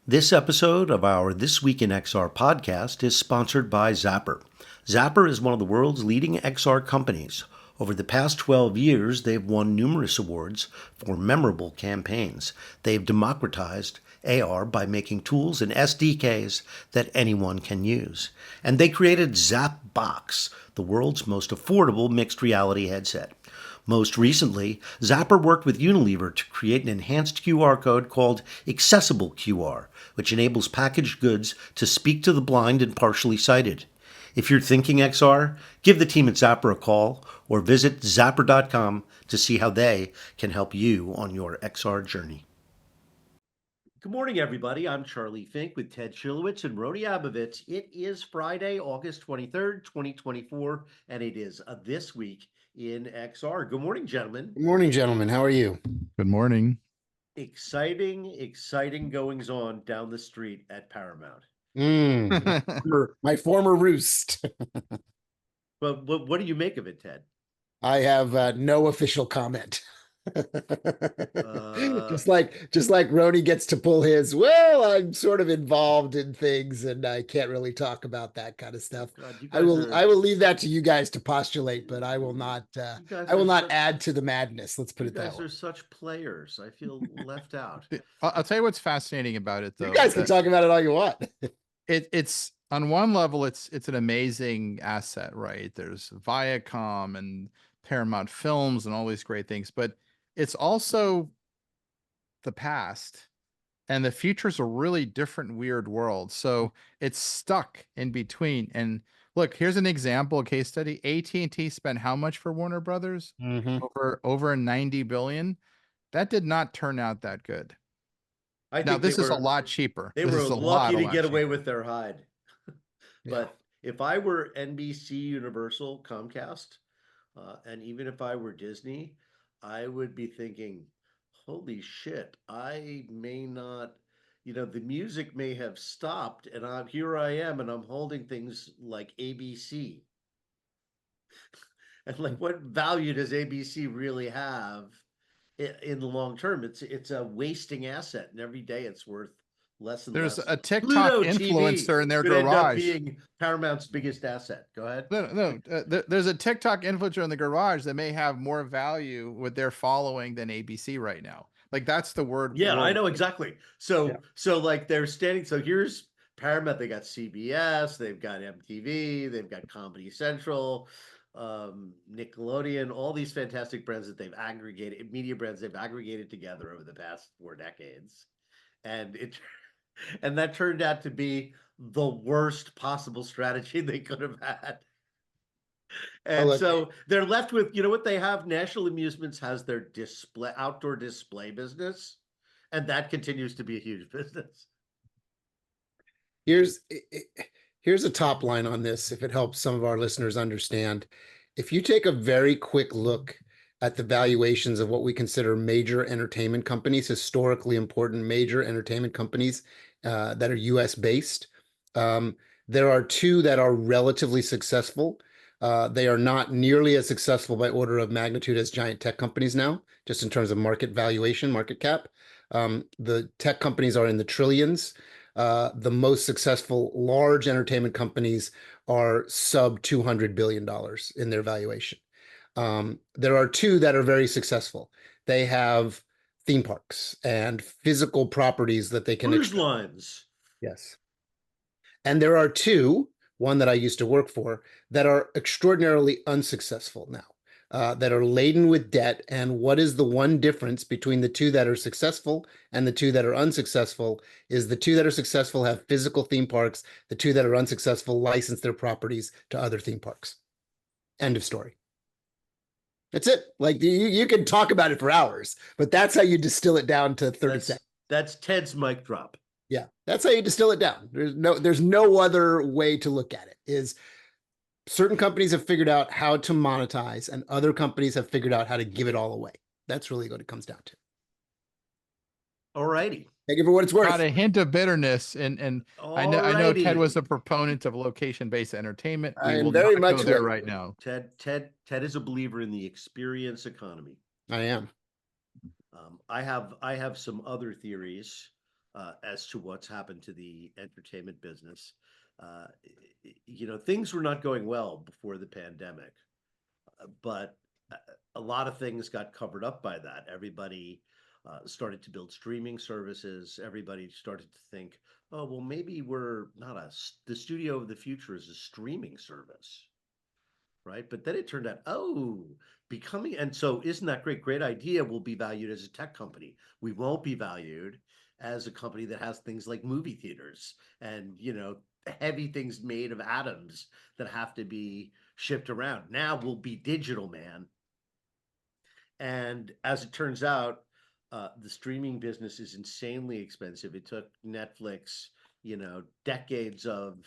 This episode of our This Week in XR podcast is sponsored by Zapper. Zapper is one of the world's leading XR companies. Over the past 12 years, they've won numerous awards for memorable campaigns. They've democratized AR by making tools and SDKs that anyone can use. And they created ZapBox, the world's most affordable mixed reality headset. Most recently, Zapper worked with Unilever to create an enhanced QR code called Accessible QR, which enables packaged goods to speak to the blind and partially sighted. If you're thinking XR, give the team at Zapper a call or visit zapper.com to see how they can help you on your XR journey. Good morning, everybody. I'm Charlie Fink with Ted Shilowitz and Rody Abovitz. It is Friday, August 23rd, 2024, and it is This Week in XR. Good morning, gentlemen. Good morning, gentlemen. How are you? Good morning. Exciting goings on down the street at Paramount. My former roost. But what do you make of it, Ted? I have no official comment. Just like Rony gets to pull his, well, I'm sort of involved in things and I can't really talk about that kind of stuff. God, I will leave that to you guys to postulate, but I will not add to the madness. Let's put it that way. You guys are such players. I feel left out. I'll tell you what's fascinating about it, though. You guys can talk about it all you want. It's on one level, it's an amazing asset, right? There's Viacom and Paramount Films and all these great things, but it's also the past, and the future's a really different, weird world. So it's stuck in between. And look, here's an example, a case study. AT&T spent how much for Warner Brothers? Over 90 billion. That did not turn out that good. Now this is a lot cheaper. They were lucky to get away with their hide. But if I were NBC, Universal, Comcast, and even if I were Disney, I would be thinking, holy shit, I may not, the music may have stopped and here I am and I'm holding things like ABC. And like, what value does ABC really have in the long term? It's a wasting asset, and every day it's worth less and less. There's a TikTok influencer in their garage. End up being Paramount's biggest asset. Go ahead. No. There's a TikTok influencer in the garage that may have more value with their following than ABC right now. Like, that's the word. Yeah, I know exactly. So like they're standing. So here's Paramount. They got CBS. They've got MTV. They've got Comedy Central, Nickelodeon. All these fantastic brands that they've aggregated, media brands they've aggregated together over the past 4 decades, and that turned out to be the worst possible strategy they could have had. And so they're left with, what they have? National Amusements has their outdoor display business, and that continues to be a huge business. Here's a top line on this, if it helps some of our listeners understand. If you take a very quick look at the valuations of what we consider major entertainment companies, historically important major entertainment companies that are US based. There are 2 that are relatively successful. They are not nearly as successful by order of magnitude as giant tech companies now, just in terms of market valuation, market cap. The tech companies are in the trillions. The most successful large entertainment companies are sub $200 billion in their valuation. There are 2 that are very successful. They have theme parks and physical properties that they can cruise lines. Yes. And there are 2, one that I used to work for, that are extraordinarily unsuccessful now, that are laden with debt. And what is the one difference between the 2 that are successful and the 2 that are unsuccessful is the 2 that are successful have physical theme parks. The 2 that are unsuccessful license their properties to other theme parks. End of story. That's it. Like, you can talk about it for hours, but that's how you distill it down to 30 seconds. That's Ted's mic drop. Yeah, that's how you distill it down. There's no other way to look at it. Is certain companies have figured out how to monetize, and other companies have figured out how to give it all away. That's really what it comes down to. All righty. Thank you for what it's worth. Got a hint of bitterness, and I know Ted was a proponent of location-based entertainment. I am very much there right now. Ted is a believer in the experience economy. I am. I have some other theories as to what's happened to the entertainment business. Things were not going well before the pandemic, but a lot of things got covered up by that. Everybody started to build streaming services. Everybody started to think, oh, well, maybe we're not the studio of the future is a streaming service, right? But then it turned out, oh, becoming, and so isn't that great? Great idea. We'll be valued as a tech company. We won't be valued as a company that has things like movie theaters and, heavy things made of atoms that have to be shipped around. Now we'll be digital, man. And as it turns out, the streaming business is insanely expensive. It took Netflix, decades of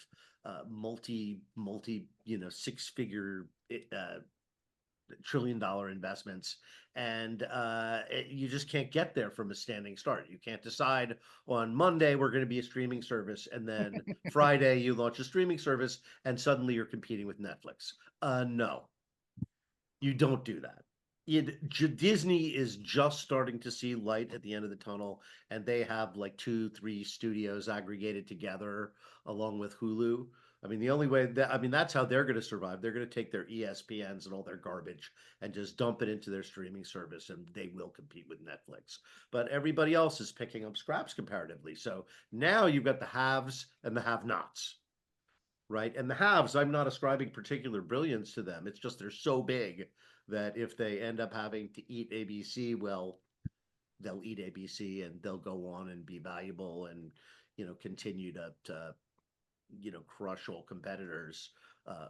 multi, six-figure trillion-dollar investments, and you just can't get there from a standing start. You can't decide on Monday we're going to be a streaming service, and then Friday you launch a streaming service, and suddenly you're competing with Netflix. No, you don't do that. Disney is just starting to see light at the end of the tunnel, and they have like 2-3 studios aggregated together along with Hulu. I mean, the only way that's how they're going to survive. They're going to take their ESPNs and all their garbage and just dump it into their streaming service, and they will compete with Netflix. But everybody else is picking up scraps comparatively. So now you've got the haves and the have-nots, right? And the haves, I'm not ascribing particular brilliance to them. It's just they're so big that if they end up having to eat ABC, well, they'll eat ABC and they'll go on and be valuable and, continue to crush all competitors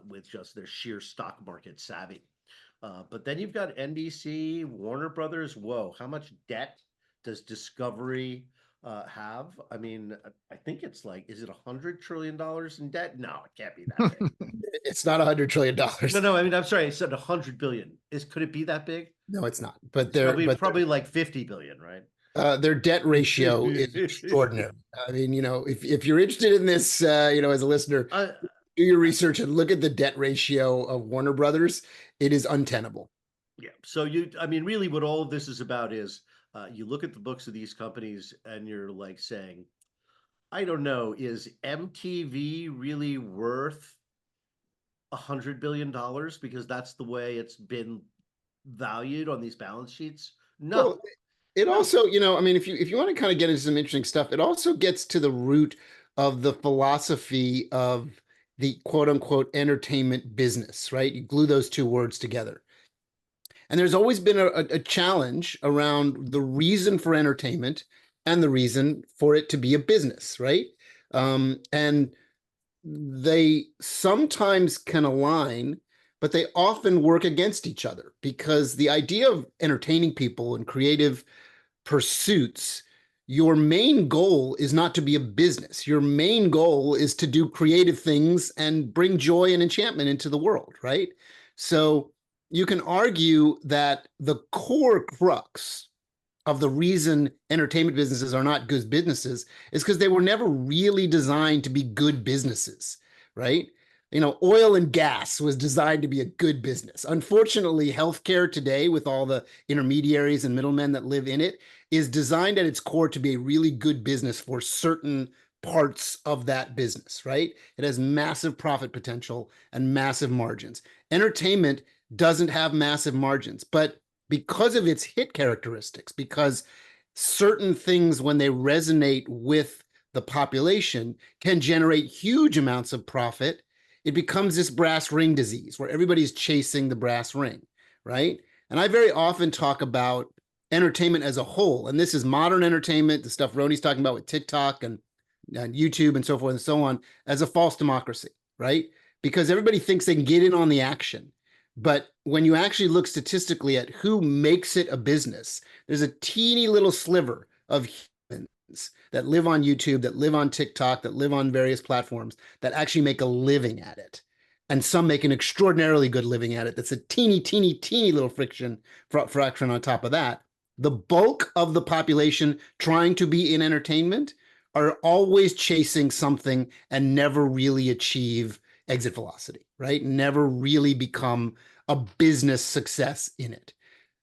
with just their sheer stock market savvy. But then you've got NBC, Warner Brothers. Whoa, how much debt does Discovery have? I mean, I think it's like, is it $100 trillion in debt? No, it can't be that big. It's not $100 trillion. No. I mean, I'm sorry. I said 100 billion. Could it be that big? No, it's not. But It's probably like 50 billion, right? Their debt ratio is extraordinary. I mean, if you're interested in this, as a listener, do your research and look at the debt ratio of Warner Brothers. It is untenable. Yeah. So really what all of this is about is you look at the books of these companies and you're like saying, I don't know, is MTV really worth $100 billion because that's the way it's been valued on these balance sheets? No. Well, it also, if you want to kind of get into some interesting stuff, it also gets to the root of the philosophy of the quote unquote entertainment business, right? You glue those two words together. And there's always been a challenge around the reason for entertainment and the reason for it to be a business, right? And they sometimes can align, but they often work against each other because the idea of entertaining people and creative pursuits, your main goal is not to be a business. Your main goal is to do creative things and bring joy and enchantment into the world, right? So you can argue that the core crux of the reason entertainment businesses are not good businesses is because they were never really designed to be good businesses, right? Oil and gas was designed to be a good business. Unfortunately, healthcare today, with all the intermediaries and middlemen that live in it, is designed at its core to be a really good business for certain parts of that business, right? It has massive profit potential and massive margins. Entertainment doesn't have massive margins, but because of its hit characteristics, because certain things, when they resonate with the population, can generate huge amounts of profit, it becomes this brass ring disease where everybody's chasing the brass ring, right? And I very often talk about entertainment as a whole, and this is modern entertainment, the stuff Roni's talking about with TikTok and YouTube and so forth and so on, as a false democracy, right? Because everybody thinks they can get in on the action. But when you actually look statistically at who makes it a business, there's a teeny little sliver of humans that live on YouTube, that live on TikTok, that live on various platforms that actually make a living at it. And some make an extraordinarily good living at it. That's a teeny little fraction on top of that. The bulk of the population trying to be in entertainment are always chasing something and never really achieve exit velocity, right? Never really become a business success in it.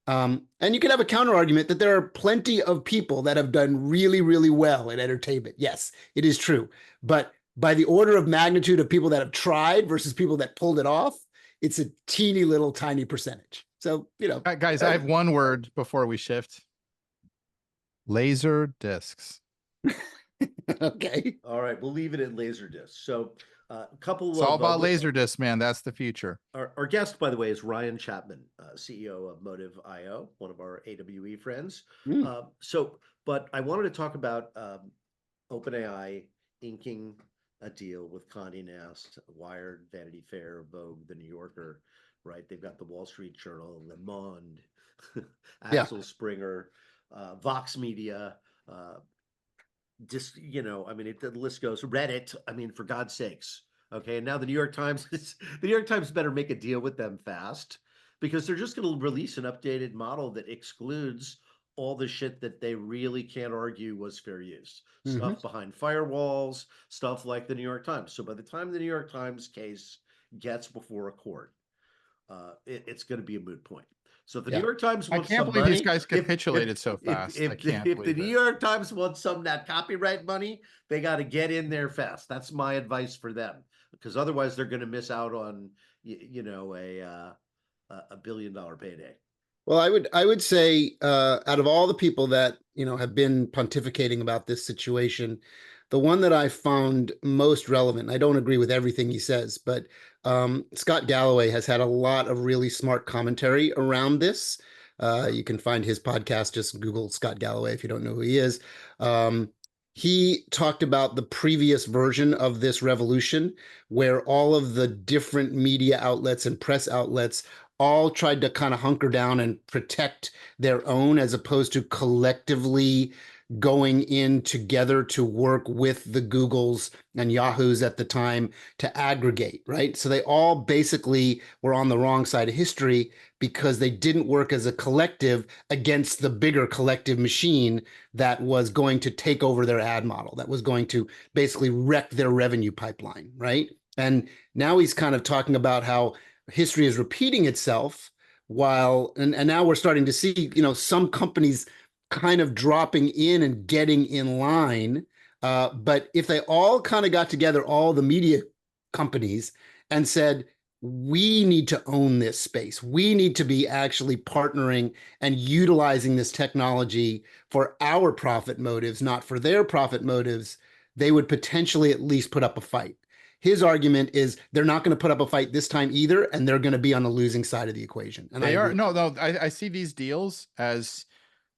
And you could have a counter argument that there are plenty of people that have done really, really well in entertainment. Yes, it is true. But by the order of magnitude of people that have tried versus people that pulled it off, it's a teeny little tiny percentage. So, Guys, I have one word before we shift. Laser discs. okay. All right, we'll leave it at Laserdisc. So a couple It's all of about laser discs, man. That's the future. our guest, by the way, is Ryan Chapman, CEO of Motive IO, one of our AWE friends. Mm. But I wanted to talk about OpenAI inking a deal with Condé Nast, Wired, Vanity Fair, Vogue, The New Yorker, right? They've got the Wall Street Journal, Le Monde, Yeah. Axel Springer, Vox Media, just I mean, the list goes. Reddit, I mean, for God's sakes. Okay, and now the New York Times the New York Times better make a deal with them fast, because they're just going to release an updated model that excludes all the shit that they really can't argue was fair use. Mhm. Stuff behind firewalls, stuff like the New York Times. So by the time the New York Times case gets before a court, it's going to be a moot point. So if the New Yeah. York Times I wants can't some believe these money, guys capitulated so if fast. I if can't if the believe New it. York Times wants some of that copyright money, they got to get in there fast. That's my advice for them, because otherwise they're going to miss out on a $1 billion payday. Well, I would say out of all the people that have been pontificating about this situation, the one that I found most relevant. I don't agree with everything he says, but Scott Galloway has had a lot of really smart commentary around this. You can find his podcast. Just Google Scott Galloway if you don't know who he is. He talked about the previous version of this revolution, where all of the different media outlets and press outlets all tried to kind of hunker down and protect their own, as opposed to collectively going in together to work with the Googles and Yahoos at the time to aggregate, right? So they all basically were on the wrong side of history because they didn't work as a collective against the bigger collective machine that was going to take over their ad model, that was going to basically wreck their revenue pipeline, right? And now he's kind of talking about how history is repeating itself, and now we're starting to see some companies kind of dropping in and getting in line. But if they all kind of got together, all the media companies, and said, we need to own this space, we need to be actually partnering and utilizing this technology for our profit motives, not for their profit motives, they would potentially at least put up a fight. His argument is they're not going to put up a fight this time either, and they're going to be on the losing side of the equation. And They I are agree. no. I see these deals as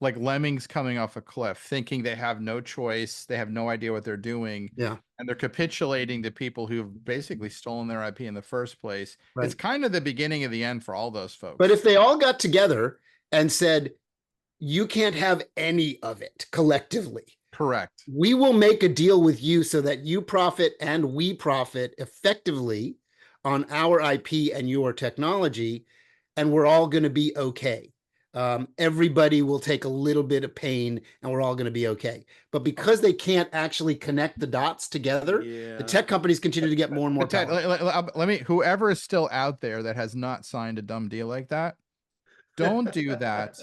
like lemmings coming off a cliff, thinking they have no choice, they have no idea what they're doing, Yeah, and they're capitulating to people who've basically stolen their IP in the first place. It's right. kind of the beginning of the end for all those But folks. if they all got together and said, you can't have any of it collectively, Correct. we will make a deal with you so that you profit and we profit effectively on our IP and your technology, and we're all going to be okay. Everybody will take a little bit of pain and we're all going to be okay. But because they can't actually connect the dots together, the tech companies continue to get more and more Ted, powerful. let me, whoever is still out there that has not signed a dumb deal like that, don't do that.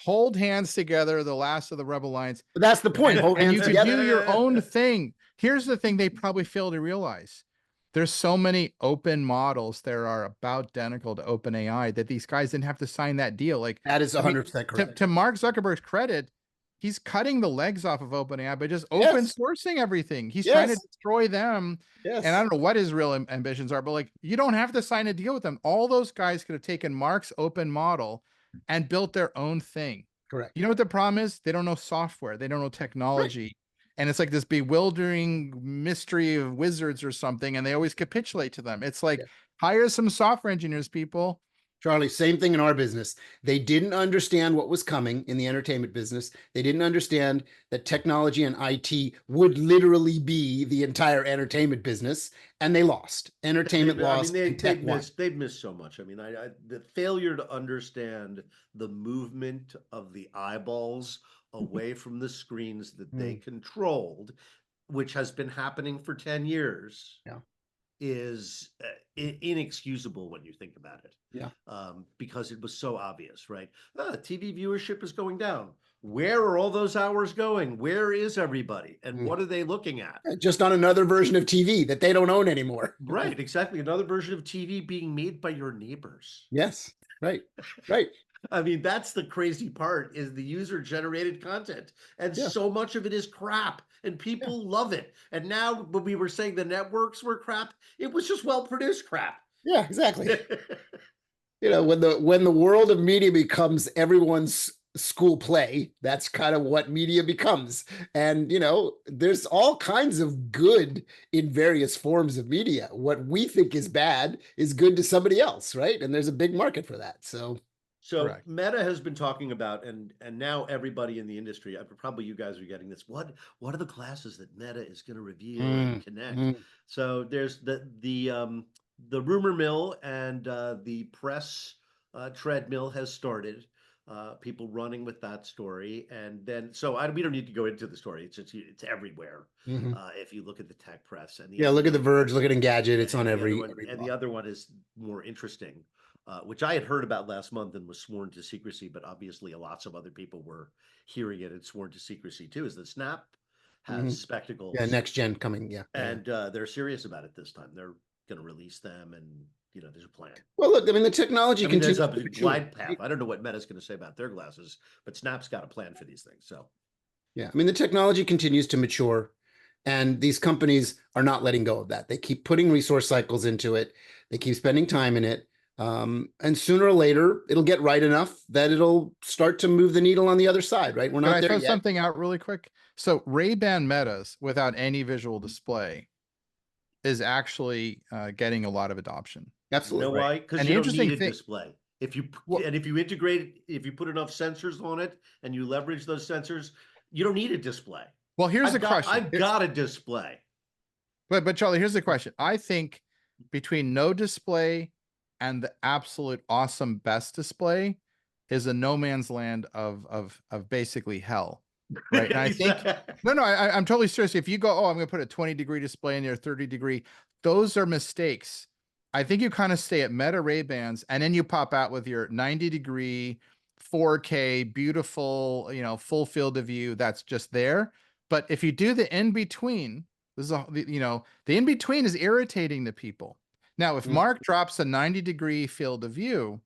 Hold hands together, the last of the Rebel Alliance. But that's the point. Hold And hands you could together. do your own thing. Here's the thing they probably fail to realize. There's so many open models that are about identical to OpenAI that these guys didn't have to sign that deal. Like, That is I mean, 100% correct. to Mark Zuckerberg's credit, he's cutting the legs off of OpenAI by just open Yes. sourcing everything. He's trying to Yes. destroy them. Yes. And I don't know what his real ambitions are, but like, you don't have to sign a deal with them. All those guys could have taken Mark's open model and built their own thing. Correct. You know what the problem is? They don't know software. They don't know technology. Right. And it's like this bewildering mystery of wizards or something. And they always capitulate to them. It's like, hire some software engineers, people. Charlie, same thing in our business. They didn't understand what was coming in the entertainment business. They didn't understand that technology and IT would literally be the entire entertainment business, and they lost. Entertainment lost, and tech won. They've missed so much. I mean, the failure to understand the movement of the eyeballs away from the screens that they controlled, which has been happening for 10 years. Yeah. is inexcusable when you think about it. Yeah. Because it was so obvious, right? TV viewership is going down. Where are all those hours going? Where is everybody? And what are they looking at? Just on another version of TV that they don't own anymore. Right, exactly. Another version of TV being made by your neighbors. Yes, right, right. I mean, that's the crazy part is the user generated content. And Yeah. so much of it is crap and people love it. And now when we were saying the networks were crap, it was just well-produced crap. Yeah, exactly. When the world of media becomes everyone's school play, that's kind of what media becomes. And there's all kinds of good in various forms of media. What we think is bad is good to somebody else, right? And there's a big market for that. So Correct. Meta has been talking about, and now everybody in the industry, probably you guys are getting this. What are the classes that Meta is going to reveal and connect? So there's the rumor mill and the press treadmill has started. People running with that story, and then we don't need to go into the story. It's everywhere. If you look at the tech press and look at The Verge, look at Engadget. It's on every and the other one is more interesting. Which I had heard about last month and was sworn to secrecy, but obviously lots of other people were hearing it and sworn to secrecy too, is that Snap has spectacles. Yeah, next gen coming, yeah. And they're serious about it this time. They're going to release them and, there's a plan. Well, look, I mean, the technology continues there's a glide path. I don't know what Meta's going to say about their glasses, but Snap's got a plan for these things, so. Yeah, I mean, the technology continues to mature, and these companies are not letting go of that. They keep putting resource cycles into it. They keep spending time in it. And sooner or later, it'll get right enough that it'll start to move the needle on the other side, right? We're not Can I there throw yet. something out really quick? So Ray-Ban Metas without any visual display is actually getting a lot of adoption. Absolutely. You know why? Because And you the don't need interesting a thing- display. If you Well- integrate, if you put enough sensors on it and you leverage those sensors, you don't need a display. Well, here's the question. I've got a display. But Charlie, here's the question. I think between no display and the absolute awesome best display is a no man's land of basically hell. Right. And I think I'm totally serious. If you go, I'm going to put a 20-degree display in there, 30-degree, those are mistakes. I think you kind of stay at Meta Ray-Bans and then you pop out with your 90-degree 4K, beautiful, full field of view that's just there. But if you do the in-between, the in-between is irritating to people. Now, if Mark drops a 90-degree field of view,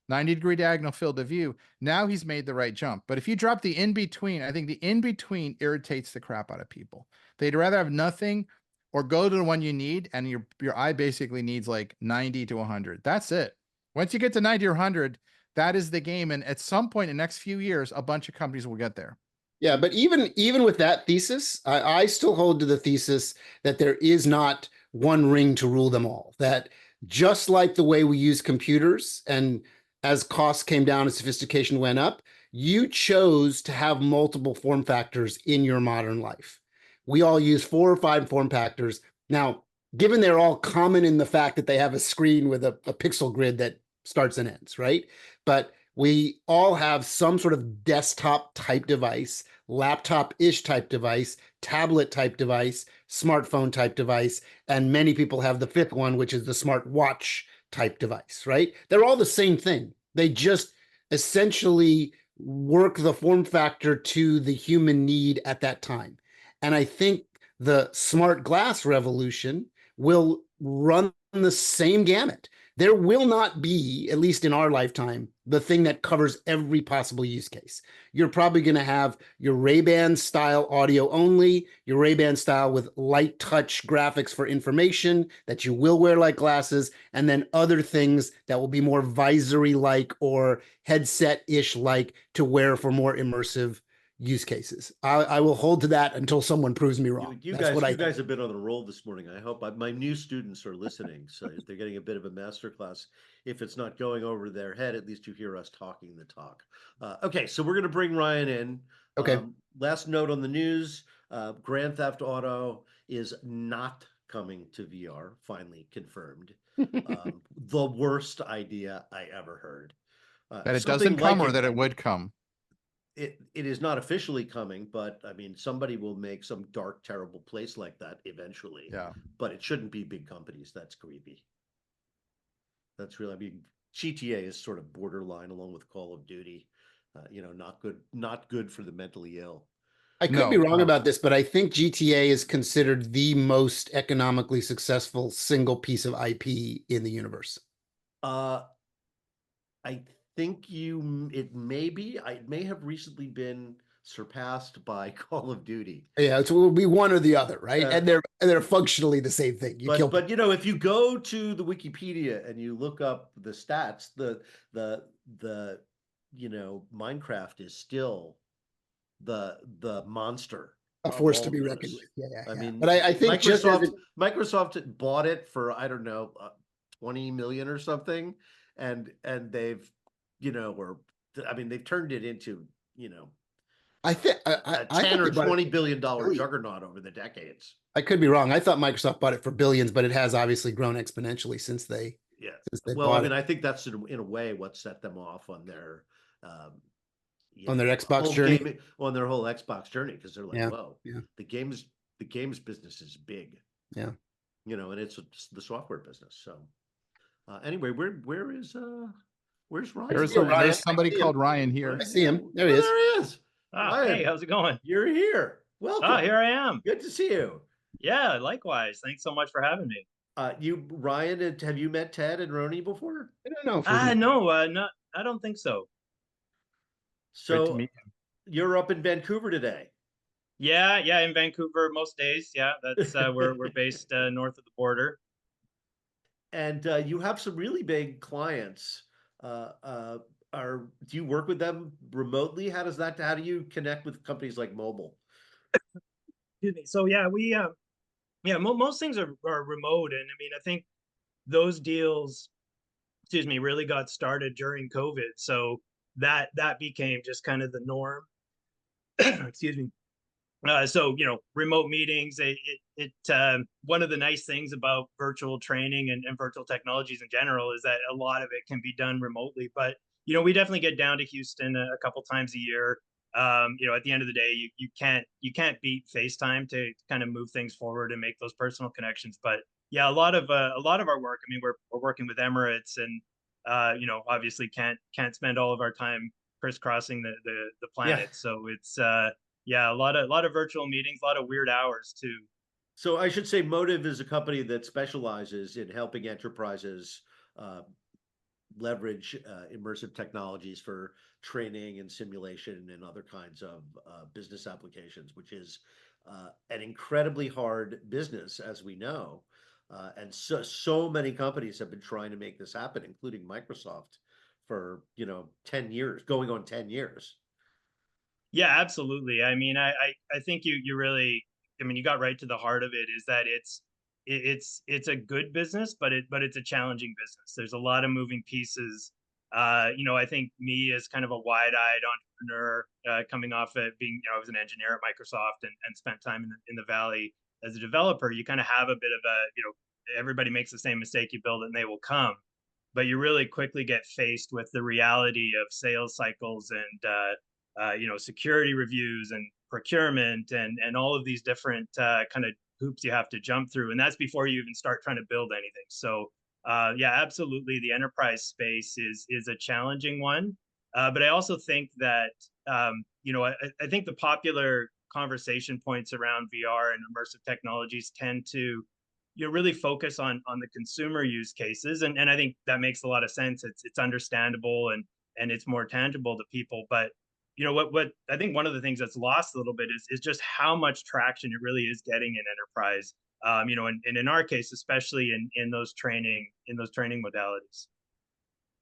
90-degree diagonal field of view, now he's made the right jump. But if you drop the in-between, I think the in-between irritates the crap out of people. They'd rather have nothing or go to the one you need, and your eye basically needs like 90 to 100. That's it. Once you get to 90 or 100, that is the game. And at some point in the next few years, a bunch of companies will get there. Yeah, but even with that thesis, I still hold to the thesis that there is not one ring to rule them all. That just like the way we use computers, and as costs came down and sophistication went up, you chose to have multiple form factors in your modern life. We all use 4 or 5 form factors. Now, given they're all common in the fact that they have a screen with a pixel grid that starts and ends, right? But we all have some sort of desktop type device, laptop-ish type device, tablet type device, smartphone type device, and many people have the 5th one, which is the smartwatch type device, right? They're all the same thing. They just essentially work the form factor to the human need at that time. And I think the smart glass revolution will run the same gamut. There will not be, at least in our lifetime, the thing that covers every possible use case. You're probably going to have your Ray-Ban style audio only, your Ray-Ban style with light touch graphics for information that you will wear like glasses, and then other things that will be more visory-like or headset-ish like to wear for more immersive use cases. I will hold to that until someone proves me wrong. You guys have been on a roll this morning. I hope my new students are listening, so they're getting a bit of a masterclass. If it's not going over their head, at least you hear us talking the talk. Okay, so we're going to bring Ryan in. Okay. Last note on the news: Grand Theft Auto is not coming to VR. Finally confirmed. The worst idea I ever heard. That it doesn't come, or that it would come. it is not officially coming, but I mean, somebody will make some dark, terrible place like that eventually. Yeah. But it shouldn't be big companies. That's creepy. That's really, I mean, GTA is sort of borderline along with Call of Duty. Not good for the mentally ill. I could be No, wrong no. about this, but I think GTA is considered the most economically successful single piece of IP in the universe. Uh, I think it may be, it may have recently been surpassed by Call of Duty. Yeah, it will be one or the other, right? Uh, And they're functionally the same thing. You kill but people. you know, if you go to the Wikipedia and you look up the stats, the the Minecraft is still the monster A of force to all be reckoned those. with. Yeah, yeah, I yeah. mean, But I think just as Microsoft bought it for, I don't know, 20 million or something, and they've, or I mean, they've turned it into, I think a I 10 thought or they bought it $20 billion billion. juggernaut over the decades. I could be wrong. I thought Microsoft bought it for billions, but it has obviously grown exponentially Yeah. since they Well, I bought mean, it I think that's in a way what set them off on their, um, on their Xbox home journey. gaming, on their whole Xbox journey, because they're like, Yeah, whoa, yeah, the games business is big, yeah. and it's the software business. So anyway, where's I Ryan? see Orion. There's I somebody see him. called Ryan I here. see him. There he Oh, is. there he is. Ah, hey, Ryan, how's it going? you're here. Ah, Welcome. here I am. Good to see you. Yeah, likewise. Thanks so much for having me. Ryan, have you met Ted and Roni before? I don't know if we've Ah, met. no, not. I don't think so. Great to So meet you. you're up in Vancouver today. Yeah, in Vancouver most days. Yeah, that's we're based north of the border. And you have some really big clients. Uh, uh, do you work with them remotely? How do you connect with companies like mobile? Excuse me. So yeah, we yeah, most things are remote, and I mean, I think those deals, excuse me, really got started during COVID. So that became just kind of the norm. Excuse me. So remote meetings, one of the nice things about virtual training and virtual technologies in general is that a lot of it can be done remotely, but we definitely get down to Houston a couple times a year. At the end of the day, you can't beat FaceTime to kind of move things forward and make those personal connections. But yeah, a lot of our work, I mean, we're working with Emirates, and obviously can't spend all of our time crisscrossing the Yeah. planet. So it's yeah, a lot of virtual meetings, a lot of weird hours too. So I should say Motive is a company that specializes in helping enterprises uh, leverage immersive technologies for training and simulation and other kinds of business applications, which is an incredibly hard business, as we know. And so many companies have been trying to make this happen, including Microsoft, for 10 years, going on 10 years. Yeah, absolutely. I mean, I think you really, I mean, you got right to the heart of it. Is that it's a good business, but it's a challenging business. There's a lot of moving pieces. I think me as kind of a wide-eyed entrepreneur, coming off of being, I was an engineer at Microsoft and spent time in the Valley as a developer. You kind of have a bit of a, everybody makes the same mistake. You build it and they will come, but you really quickly get faced with the reality of sales cycles and security reviews and procurement and all of these different kind of hoops you have to jump through, and that's before you even start trying to build anything. So yeah, absolutely, the enterprise space is a challenging one, but I also think that I think the popular conversation points around VR and immersive technologies tend to really focus on the consumer use cases, and I think that makes a lot of sense. It's understandable and it's more tangible to people. But what I think one of the things that's lost a little bit is just how much traction it really is getting in enterprise. And in our case, especially in those training modalities.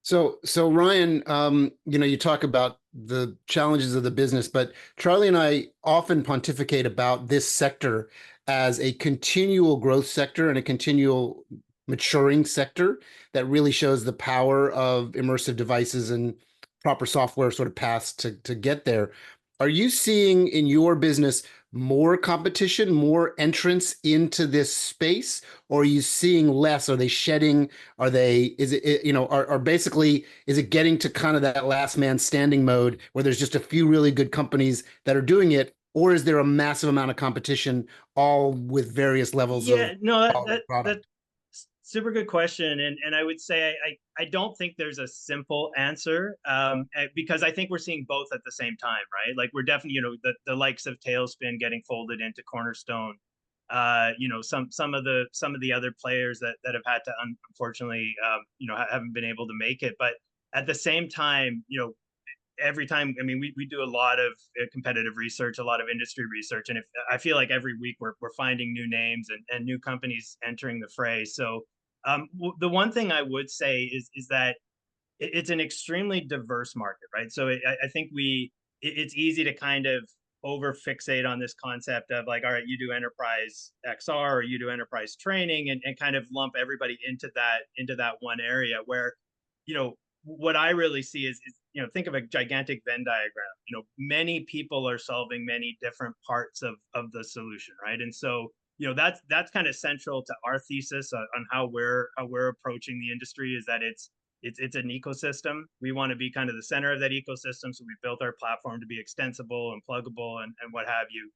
So Ryan, you talk about the challenges of the business, but Charlie and I often pontificate about this sector as a continual growth sector and a continual maturing sector that really shows the power of immersive devices and proper software sort of paths to get there. Are you seeing in your business more competition, more entrance into this space, or are you seeing less? Are they shedding? Is it, are basically, is it getting to kind of that last man standing mode where there's just a few really good companies that are doing it? Or is there a massive amount of competition, all with various levels of Yeah, no, quality product? that's super good question, and I would say I don't think there's a simple answer, because I think we're seeing both at the same time, right? Like we're definitely, the likes of Tailspin getting folded into Cornerstone, some of the other players that have had to unfortunately, haven't been able to make it, but at the same time, every time, I mean, we do a lot of competitive research, a lot of industry research, and if I feel like every week we're finding new names and new companies entering the fray. So the one thing I would say is that it's an extremely diverse market, right? So I think it's easy to kind of over fixate on this concept of like, all right, you do enterprise XR or you do enterprise training, and kind of lump everybody into that one area where, what I really see is think of a gigantic Venn diagram. Many people are solving many different parts of the solution, right? And so that's kind of central to our thesis on how we're approaching the industry, is that it's an ecosystem. We want to be kind of the center of that ecosystem. So we built our platform to be extensible and pluggable and what have you.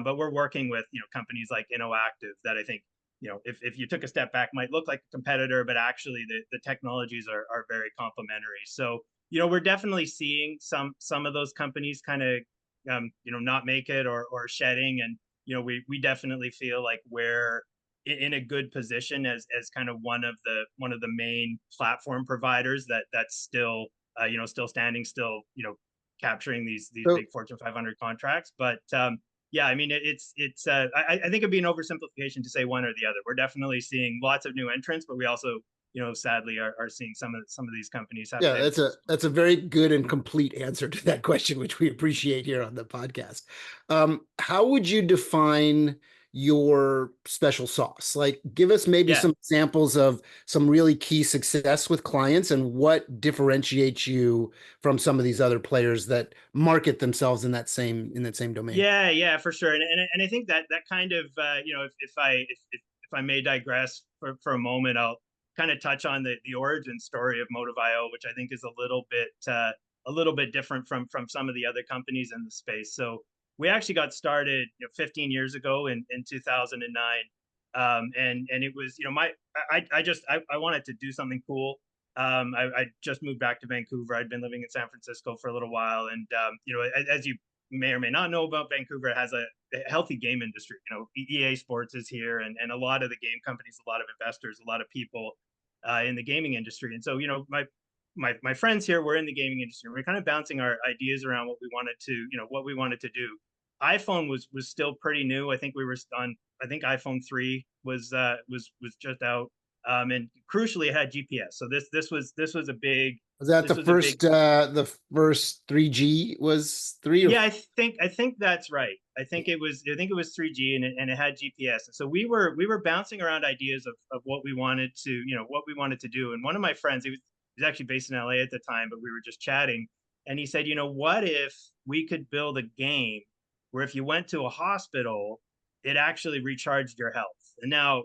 But we're working with companies like InnoActive that I think if you took a step back might look like a competitor, but actually the technologies are very complementary. So we're definitely seeing some of those companies kind of not make it or shedding, and we definitely feel like we're in a good position as kind of one of the main platform providers that's still still standing, still capturing these So, big Fortune 500 contracts. But yeah, I mean it's I think it'd be an oversimplification to say one or the other. We're definitely seeing lots of new entrants, but we also sadly are seeing some of these companies have yeah, failed. that's a very good and complete answer to that question, which we appreciate here on the podcast. How would you define your special sauce? Like, give us maybe Yeah. some examples of some really key success with clients and what differentiates you from some of these other players that market themselves in that same domain. Yeah, for sure. And I think that kind of if I may digress for a moment, I'll kind of touch on the origin story of Motive.io, which I think is a little bit different from some of the other companies in the space. So we actually got started 15 years ago in 2009. And it was I wanted to do something cool. I just moved back to Vancouver. I'd been living in San Francisco for a little while, and as you may or may not know about Vancouver, has a healthy game industry. EA Sports is here, and a lot of the game companies, a lot of investors, a lot of people in the gaming industry. And so, my friends here were in the gaming industry. We're kind of bouncing our ideas around what we wanted to do. iPhone was still pretty new. I think we were on. I think iPhone 3 was just out, and crucially, it had GPS. So this was a big Was that this was a big the first 3G was three or Yeah, I think that's right. I think it was 3G, and it had GPS. And so we were bouncing around ideas of what we wanted to do. And one of my friends, he was actually based in LA at the time, but we were just chatting, and he said, what if we could build a game where if you went to a hospital, it actually recharged your health. And now,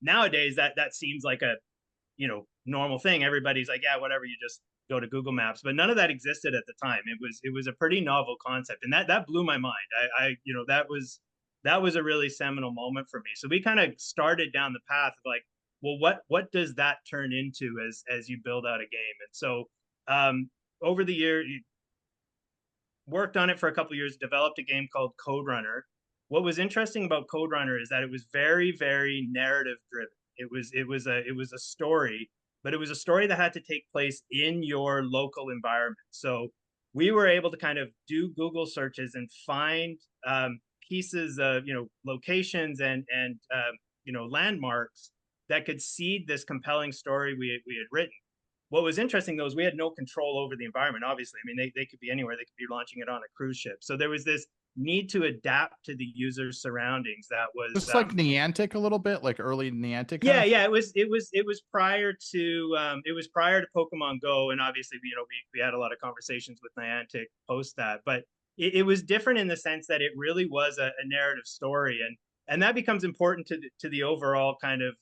nowadays that seems like a normal thing. Everybody's like, yeah, whatever, you just go to Google Maps. But none of that existed at the time. It was a pretty novel concept, and that blew my mind. That was a really seminal moment for me. So we kind of started down the path of like, well, what does that turn into as you build out a game? And so over the year, worked on it for a couple of years, developed a game called Code Runner. What was interesting about Code Runner is that it was very, very narrative driven. It was a story, but it was a story that had to take place in your local environment. So we were able to kind of do Google searches and find pieces of locations and landmarks that could seed this compelling story we had written. What was interesting though is we had no control over the environment. Obviously, I mean they could be anywhere. They could be launching it on a cruise ship. So there was this need to adapt to the user's surroundings. That was Just like Niantic a little bit, like early Niantic kind yeah, of. yeah. It was prior to Pokemon Go, and obviously we had a lot of conversations with Niantic post that. But it was different in the sense that it really was a narrative story, and that becomes important to the overall kind of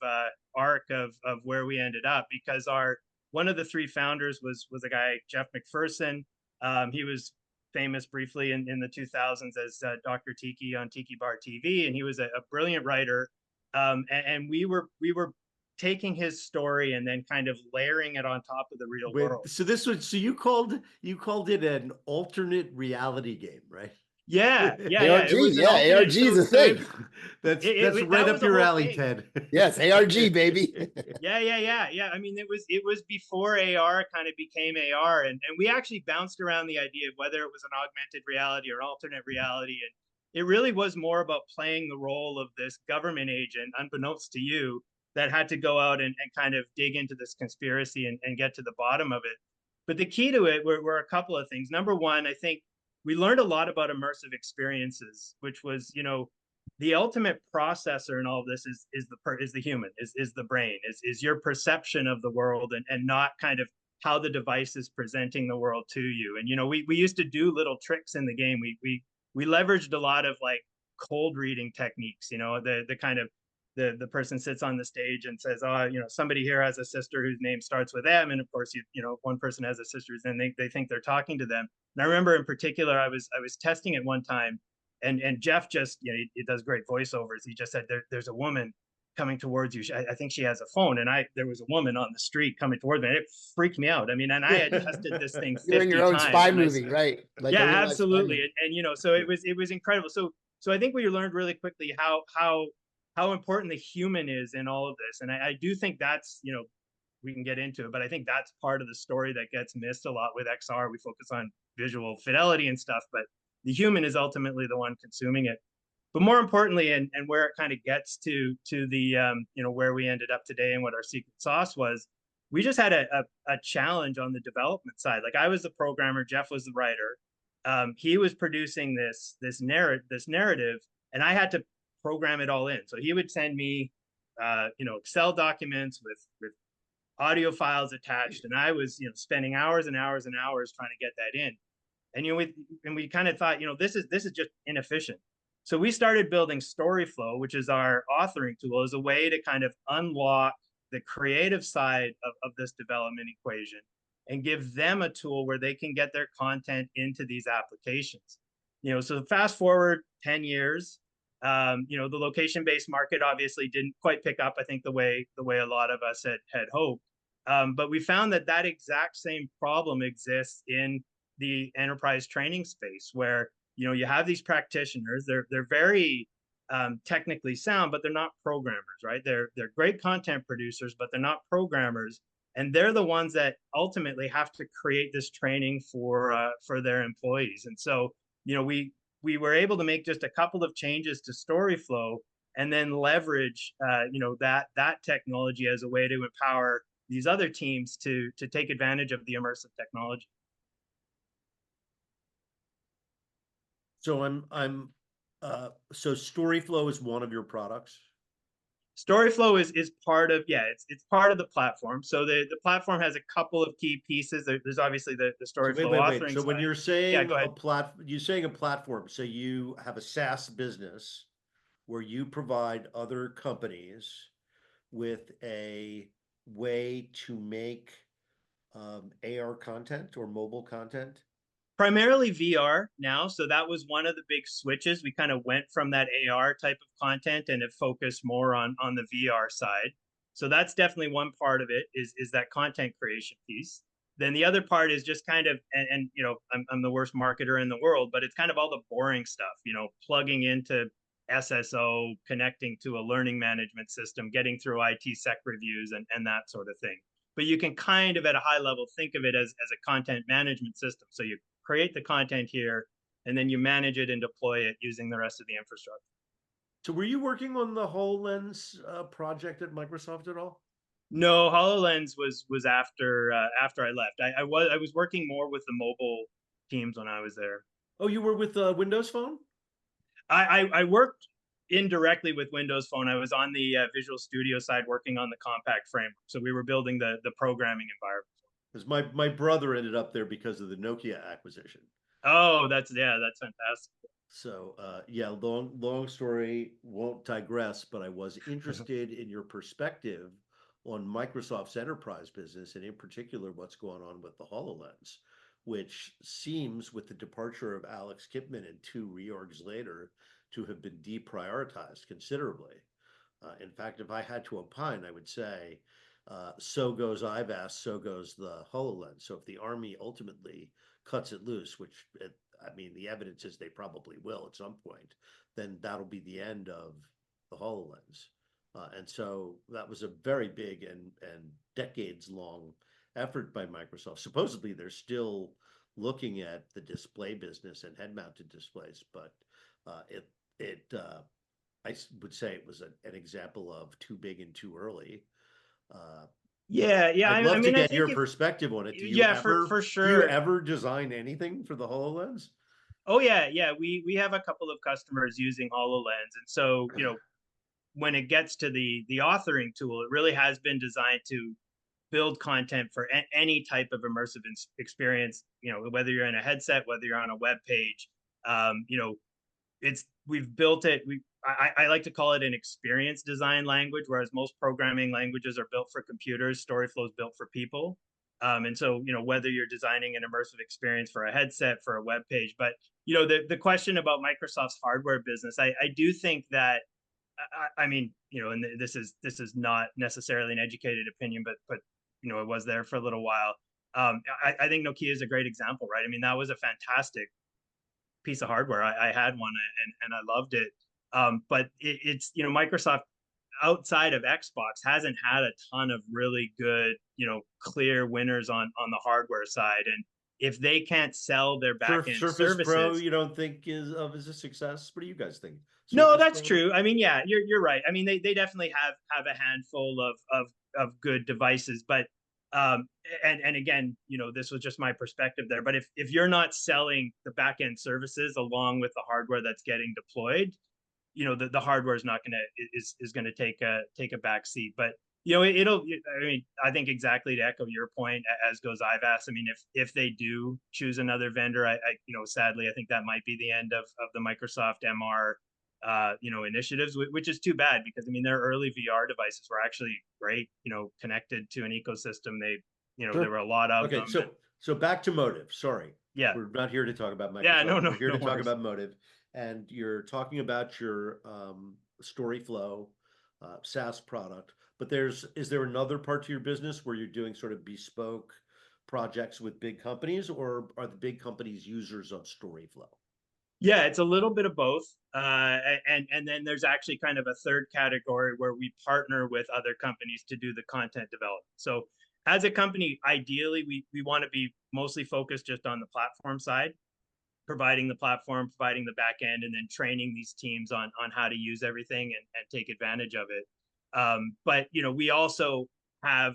arc of where we ended up, because our one of the three founders was a guy, Jeff McPherson. He was famous briefly in the 2000s as Dr. Tiki on Tiki Bar TV, and he was a brilliant writer. And we were taking his story and then kind of layering it on top of the real world. So you called it an alternate reality game, right? Yeah. It ARG, was an yeah, alternate. ARG is a thing. That's that right was up the your whole alley, thing. Ted. Yes, ARG, baby. Yeah. I mean, it was before AR kind of became AR, and we actually bounced around the idea of whether it was an augmented reality or alternate reality, and it really was more about playing the role of this government agent, unbeknownst to you, that had to go out and kind of dig into this conspiracy and get to the bottom of it. But the key to it were a couple of things. Number one, I think we learned a lot about immersive experiences, which was, the ultimate processor in all of this is the human, is the brain, is your perception of the world, and not kind of how the device is presenting the world to you. And we used to do little tricks in the game. We leveraged a lot of like cold reading techniques. The kind of the person sits on the stage and says, oh, somebody here has a sister whose name starts with M, and of course one person has a sister whose name they think they're talking to them. And I remember in particular, I was testing it one time, and Jeff just, he does great voiceovers. He just said, there's a woman coming towards you. I think she has a phone. And there was a woman on the street coming towards me, and it freaked me out. I mean, and I had tested this thing 50 You're in your own times. spy movie, right? Like yeah, absolutely. And so it was incredible. So I think we learned really quickly how important the human is in all of this. And I do think that's, we can get into it, but I think that's part of the story that gets missed a lot with XR. We focus on visual fidelity and stuff, but the human is ultimately the one consuming it. But more importantly, and where it kind of gets to the where we ended up today and what our secret sauce was, we just had a challenge on the development side. Like, I was the programmer, Jeff was the writer. He was producing this narrative, and I had to program it all in. So he would send me Excel documents with audio files attached, and I was spending hours and hours and hours trying to get that in. And we kind of thought, this is just inefficient. So we started building StoryFlow, which is our authoring tool, as a way to kind of unlock the creative side of this development equation and give them a tool where they can get their content into these applications. So fast forward 10 years, the location-based market obviously didn't quite pick up, I think, the way a lot of us had hoped. But we found that exact same problem exists in the enterprise training space, where you have these practitioners. They're very technically sound, but they're not programmers, right? They're great content producers, but they're not programmers, and they're the ones that ultimately have to create this training for their employees. And so we were able to make just a couple of changes to StoryFlow, and then leverage that technology as a way to empower these other teams to take advantage of the immersive technology. So so StoryFlow is one of your products? StoryFlow is part of, it's part of the platform. So the platform has a couple of key pieces. There's obviously the StoryFlow authoring. So when you're saying go ahead. you're saying a platform, so you have a SaaS business where you provide other companies with a way to make AR content or mobile content? Primarily VR now. So that was one of the big switches. We kind of went from that AR type of content and have focused more on the VR side. So that's definitely one part of it, is that content creation piece. Then the other part is just kind of, and I'm the worst marketer in the world, but it's kind of all the boring stuff, plugging into SSO, connecting to a learning management system, getting through IT sec reviews and that sort of thing. But you can kind of, at a high level, think of it as a content management system. So you create the content here, and then you manage it and deploy it using the rest of the infrastructure. So were you working on the HoloLens project at Microsoft at all? No, HoloLens was after I left. I was working more with the mobile teams when I was there. Oh, you were with Windows Phone? I worked indirectly with Windows Phone. I was on the Visual Studio side working on the compact framework. So we were building the programming environment. Because my brother ended up there because of the Nokia acquisition. Oh, that's fantastic. So yeah, long story, won't digress, but I was interested in your perspective on Microsoft's enterprise business, and in particular what's going on with the HoloLens, which seems, with the departure of Alex Kipman and two reorgs later, to have been deprioritized considerably. In fact, if I had to opine, I would say, so goes IVAS, so goes the HoloLens. So if the Army ultimately cuts it loose, which I mean, the evidence is they probably will at some point, then that'll be the end of the HoloLens. And so that was a very big and decades long effort by Microsoft. Supposedly, they're still looking at the display business and head mounted displays, but it I would say it was an example of too big and too early. Uh, Yeah, yeah. I'd love I to mean, I get think your if perspective on it. yeah, for Do you sure. ever design anything for the HoloLens? Oh yeah, yeah. We have a couple of customers using HoloLens, and so when it gets to the authoring tool, it really has been designed to build content for any type of immersive experience. Whether you're in a headset, whether you're on a web page. We've built it. I like to call it an experience design language, whereas most programming languages are built for computers. Storyflow is built for people. And so, whether you're designing an immersive experience for a headset, for a web page, but the question about Microsoft's hardware business, I do think that, I mean, and this is not necessarily an educated opinion, but it was there for a little while. I think Nokia is a great example, right? I mean, that was a fantastic piece of hardware. I had one and I loved it. But it's Microsoft outside of Xbox hasn't had a ton of really good clear winners on the hardware side, and if they can't sell their back end Surface Pro, services. you don't think is a success? What do you guys think? No, Surface that's Pro? true. I mean, yeah, you're right. I mean, they definitely have a handful of good devices, but and again, this was just my perspective there. But if you're not selling the back end services along with the hardware that's getting deployed, the hardware is not gonna is gonna take a back seat. But it'll. I mean, I think exactly to echo your point, as goes IVAS. I mean, if they do choose another vendor, I sadly, I think that might be the end of the Microsoft MR initiatives, which is too bad, because I mean their early VR devices were actually great, connected to an ecosystem. There Sure. were a lot of Okay, them. so back to Motive. Sorry, Yeah, we're not here to talk about yeah, Microsoft. no, We're here no to talk worries. about Motive, and you're talking about your story flow SaaS product. But is there another part to your business where you're doing sort of bespoke projects with big companies, or are the big companies users of StoryFlow? Yeah, it's a little bit of both. And then there's actually kind of a third category where we partner with other companies to do the content development. So as a company, ideally, we want to be mostly focused just on the platform side, providing the platform, providing the back end, and then training these teams on how to use everything and take advantage of it. But we also have,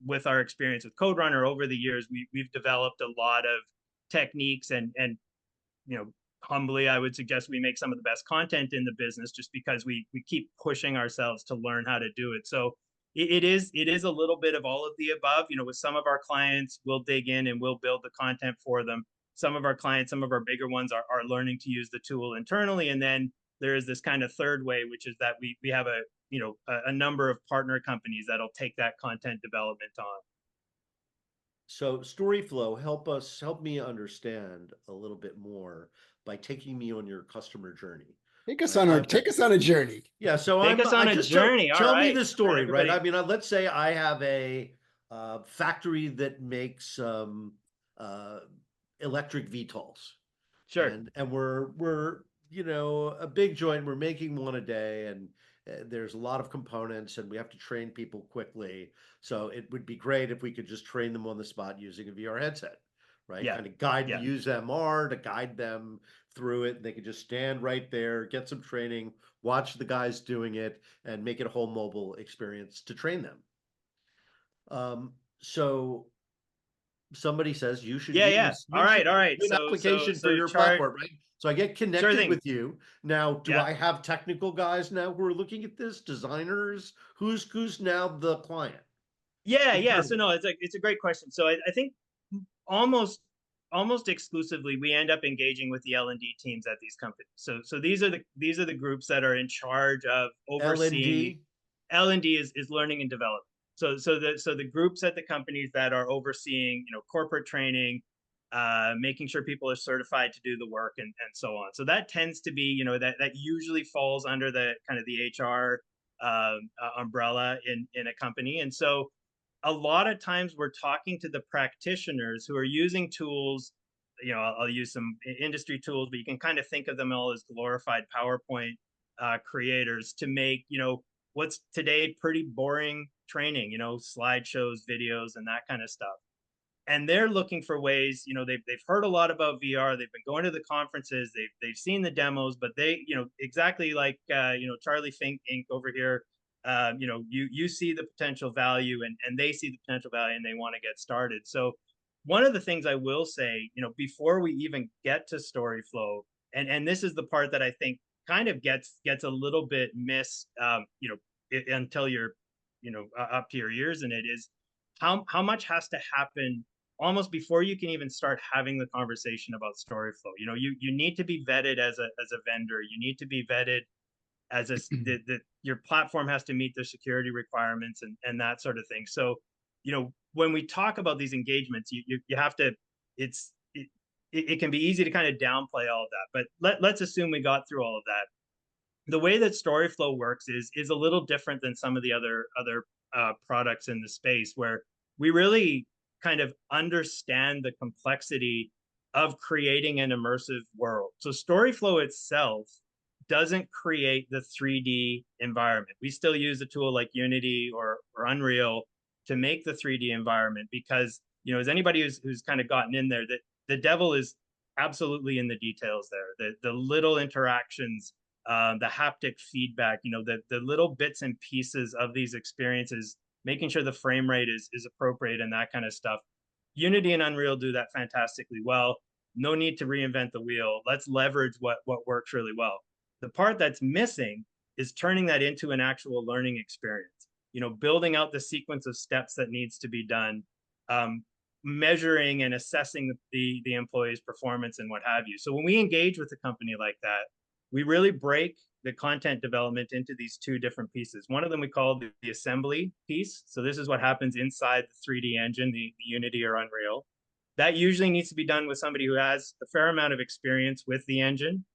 with our experience with CodeRunner over the years, we've developed a lot of techniques and humbly, I would suggest we make some of the best content in the business, just because we keep pushing ourselves to learn how to do it. So it is a little bit of all of the above. With some of our clients, we'll dig in and we'll build the content for them. Some of our clients, some of our bigger ones, are learning to use the tool internally, and then there is this kind of third way, which is that we have a number of partner companies that'll take that content development on. So StoryFlow, help me understand a little bit more by taking me on your customer journey. Take us Right? take us on a journey. Yeah, so Take us on I a just journey. All tell me right. the All right, story, right? I everybody. mean, let's say I have a factory that makes uh, electric VTOLs, Sure. and we're a big joint. We're making one a day, and there's a lot of components, and we have to train people quickly. So it would be great if we could just train them on the spot using a VR headset, right? Yeah. Kind of guide, Yeah. use MR to guide them through it. They could just stand right there, get some training, watch the guys doing it, and make it a whole mobile experience to train them. So somebody says you should Yeah. Yeah. use All right. All a right. good application for So your chart. platform, right? So I get Sure connected thing. with you. Now, do Yeah. I have technical guys now who are looking at this? Designers? Who's now the client Yeah. Yeah. So internally? no, it's a great question. So I think almost almost exclusively we end up engaging with the L&D teams at these companies. So these are the groups that are in charge of overseeing. L&D is learning and development. So the groups at the companies that are overseeing, corporate training, making sure people are certified to do the work, and so on. So that tends to be, that usually falls under the kind of the HR umbrella in a company. And so a lot of times we're talking to the practitioners who are using tools. I'll use some industry tools, but you can kind of think of them all as glorified PowerPoint creators to make, what's today pretty boring training, slideshows, videos, and that kind of stuff. And they're looking for ways, they've heard a lot about VR. They've been going to the conferences. They've seen the demos, but they, exactly like, Charlie Fink Inc. over here, you see the potential value, and they see the potential value, and they want to get started. So one of the things I will say, before we even get to StoryFlow, and this is the part that I think kind of gets a little bit missed, until you're, up to your ears in it, is how much has to happen almost before you can even start having the conversation about StoryFlow. You need to be vetted as a vendor. You need to be vetted as your platform has to meet the security requirements and that sort of thing. So, when we talk about these engagements, you have to, it can be easy to kind of downplay all of that, but let's assume we got through all of that. The way that StoryFlow works is a little different than some of the other products in the space, where we really kind of understand the complexity of creating an immersive world. So StoryFlow itself doesn't create the 3D environment. We still use a tool like Unity or Unreal to make the 3D environment, because, as anybody who's kind of gotten in there, that the devil is absolutely in the details there. The little interactions, the haptic feedback, the little bits and pieces of these experiences, making sure the frame rate is appropriate and that kind of stuff. Unity and Unreal do that fantastically well. No need to reinvent the wheel. Let's leverage what works really well. The part that's missing is turning that into an actual learning experience. Building out the sequence of steps that needs to be done, measuring and assessing the employee's performance and what have you. So when we engage with a company like that, we really break the content development into these two different pieces. One of them we call the assembly piece. So this is what happens inside the 3D engine, the Unity or Unreal. That usually needs to be done with somebody who has a fair amount of experience with the engine.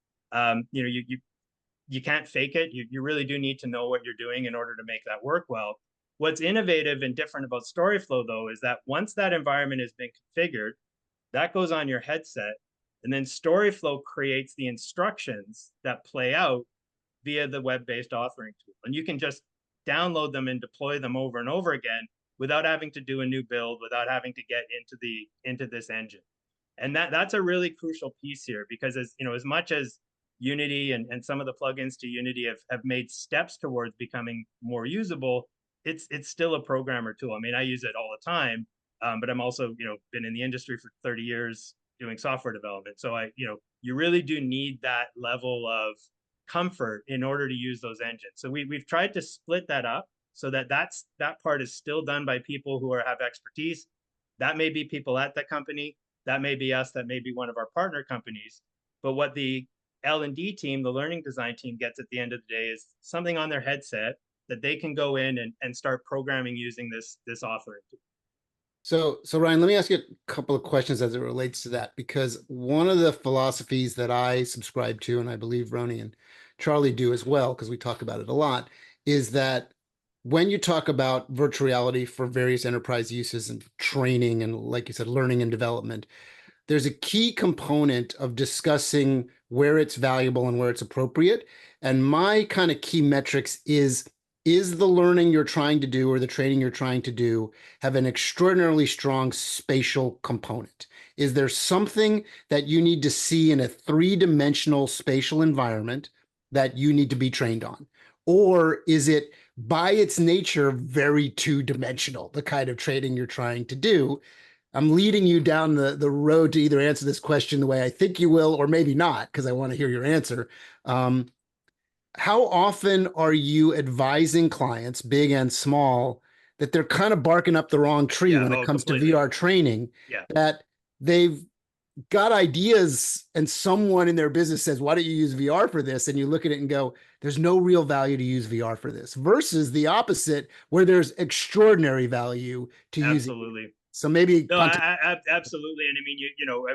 You can't fake it. You really do need to know what you're doing in order to make that work well. What's innovative and different about StoryFlow, though, is that once that environment has been configured, that goes on your headset, and then StoryFlow creates the instructions that play out via the web-based authoring tool. And you can just download them and deploy them over and over again without having to do a new build, without having to get into this engine. And that's a really crucial piece here, because as much as Unity and some of the plugins to Unity have made steps towards becoming more usable, it's still a programmer tool. I mean, I use it all the time, but I'm also, been in the industry for 30 years doing software development. So you really do need that level of comfort in order to use those engines. So we've tried to split that up so that part is still done by people who have expertise. That may be people at that company, that may be us, that may be one of our partner companies. But what the L&D team, the learning design team, gets at the end of the day is something on their headset that they can go in and start programming using this authoring tool. So Ryan, let me ask you a couple of questions as it relates to that, because one of the philosophies that I subscribe to, and I believe Roni and Charlie do as well, because we talk about it a lot, is that when you talk about virtual reality for various enterprise uses and training and, like you said, learning and development, there's a key component of discussing where it's valuable and where it's appropriate. And my kind of key metrics is the learning you're trying to do or the training you're trying to do have an extraordinarily strong spatial component? Is there something that you need to see in a three-dimensional spatial environment that you need to be trained on? Or is it by its nature very two-dimensional, the kind of training you're trying to do? I'm leading you down the road to either answer this question the way I think you will, or maybe not, because I want to hear your answer. How often are you advising clients, big and small, that they're kind of barking up the wrong tree when it comes completely. to VR training? Yeah. That they've got ideas and someone in their business says, why don't you use VR for this? And you look at it and go, there's no real value to use VR for this, versus the opposite, where there's extraordinary value to using. Absolutely. So maybe No, absolutely. And I mean, you know,